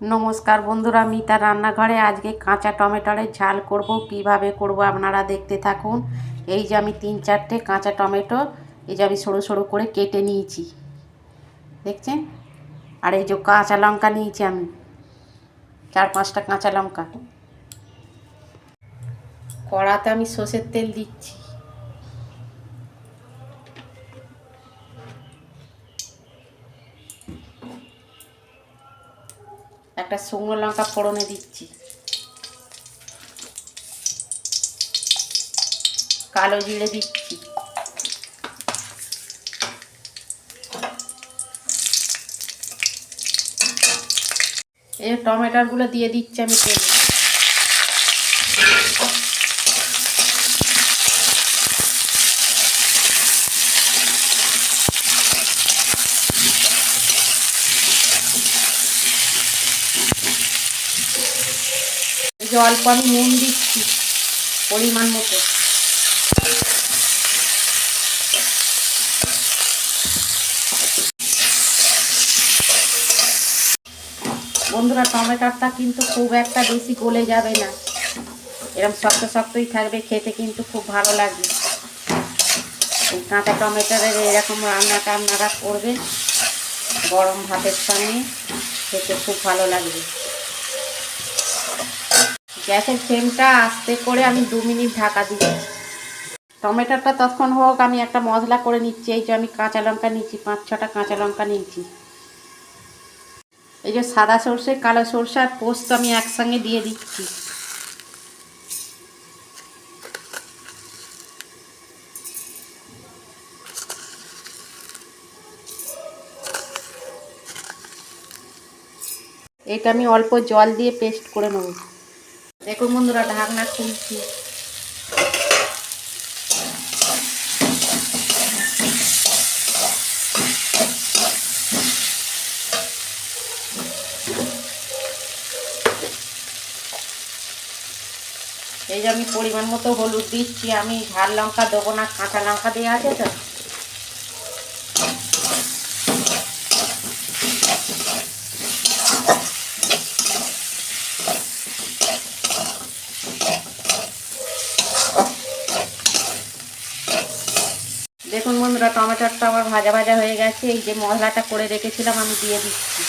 নমস্কার বন্ধুরা, মিতার রান্নাঘরে আজকে কাঁচা টমেটোর ঝাল করব। কিভাবে করব আপনারা দেখতে থাকুন। এই যে আমি 3-4টে কাঁচা টমেটো এই যে আমি সরু সরু করে কেটে নিয়েছি, দেখছেন। আর এই যে কাঁচা লঙ্কা নিয়েছি আমি 4-5টা কাঁচা লঙ্কা। কড়াতে আমি সর্ষের তেল দিচ্ছি। একটা শুকনো লঙ্কা ফোড়নে দিচ্ছি। কালো জিরে দিচ্ছি। এই টমেটোগুলো দিয়ে দিচ্ছি আমি তেলে। এই যে অল্প আমি নুন দিচ্ছি পরিমাণ মতো। বন্ধুরা, টমেটোটা কিন্তু খুব একটা বেশি গলে যাবে না, এরকম শক্ত শক্তই থাকবে, খেতে কিন্তু খুব ভালো লাগবে। এই কাঁচা টমেটোর এরকম রান্নাটা আপনারা করবেন গরম ভাতের সঙ্গে, খেতে খুব ভালো লাগবে। গ্যাসের ফ্লেমটা আস্তে করে আমি 2 মিনিট ঢাকা দিচ্ছি। টমেটোটা ততক্ষণ হোক, আমি একটা মশলা করে নিচ্ছি। এই যে আমি কাঁচা লঙ্কা নিচ্ছি, 5-6টা কাঁচা লঙ্কা নিচ্ছি। এই যে সাদা সর্ষে, কালো সর্ষে আর পোস্ত আমি একসঙ্গে দিয়ে দিচ্ছি। এটা আমি অল্প জল দিয়ে পেস্ট করে নেব। দেখুন বন্ধুরা, ঢাকনা খুলছি। এই যে আমি পরিমাণ মতো হলুদ দিচ্ছি। আমি ঝাল লঙ্কা দেবো না, কাঁচা লঙ্কা দেওয়া আছে তো। দেখুন বন্ধুরা, টমেটোটা আমার ভাজা ভাজা হয়ে গেছে। এই যে মশলাটা করে রেখেছিলাম আমি দিয়ে দিচ্ছি।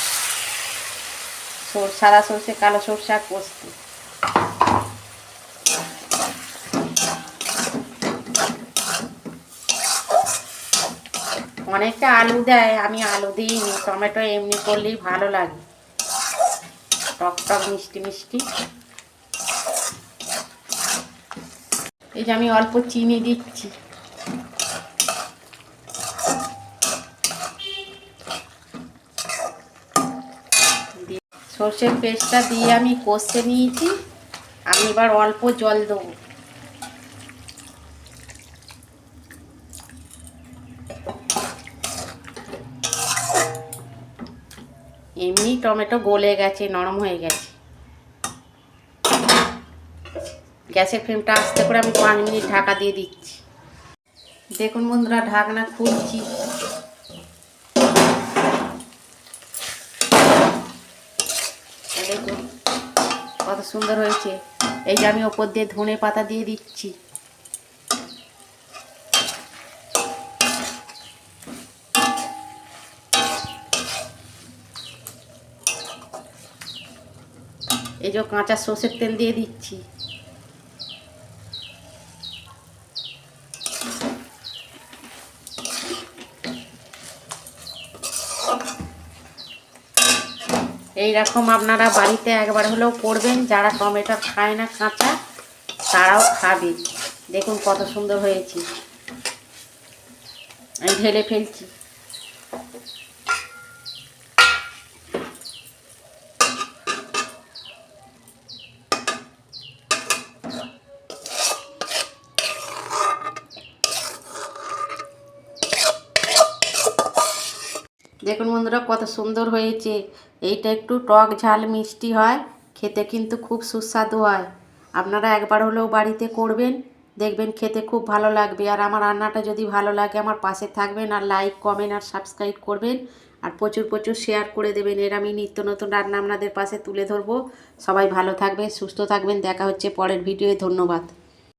সাদা সর্ষে, কালো সর্ষে আর পোস্ত। অনেকটা আলু দেয়, আমি আলু দিইনি। টমেটো এমনি করলেই ভালো লাগে, টক টক মিষ্টি মিষ্টি। এই যে আমি অল্প চিনি দিচ্ছি। সর্ষের পেস্টটা দিয়ে আমি কষে নিয়েছি। আমি এবার অল্প জল দেবো। এমনি টমেটো গলে গেছে, নরম হয়ে গেছে। গ্যাসের ফ্লেমটা আস্তে করে আমি 5 মিনিট ঢাকা দিয়ে দিচ্ছি। দেখুন বন্ধুরা, ঢাকনা খুলছি। দেখুন কত সুন্দর হয়েছে। এই যে আমি ওপর দিয়ে ধনে পাতা দিয়ে দিচ্ছি। এই যে কাঁচা সর্ষের তেল দিয়ে দিচ্ছি। এইরকম আপনারা বাড়িতে একবার হলেও করবেন। যারা টমেটো খায় না কাঁচা, তারাও খাবে। দেখুন কত সুন্দর হয়েছে। আমি ঢেলে ফেলছি। দেখুন বন্ধুরা, কত সুন্দর হয়েছে। এইটা একটু টক ঝাল মিষ্টি হয়, খেতে কিন্তু খুব সুস্বাদু হয়। আপনারা একবার হলেও বাড়িতে করবেন, দেখবেন খেতে খুব ভালো লাগবে। আর আমার রান্নাটা যদি ভালো লাগে, আমার পাশে থাকবেন আর লাইক, কমেন্ট আর সাবস্ক্রাইব করবেন। আর প্রচুর প্রচুর শেয়ার করে দেবেন। এর আমি নিত্য নতুন রান্না আপনাদের পাশে তুলে ধরবো। সবাই ভালো থাকবেন, সুস্থ থাকবেন। দেখা হচ্ছে পরের ভিডিওয়ে। ধন্যবাদ।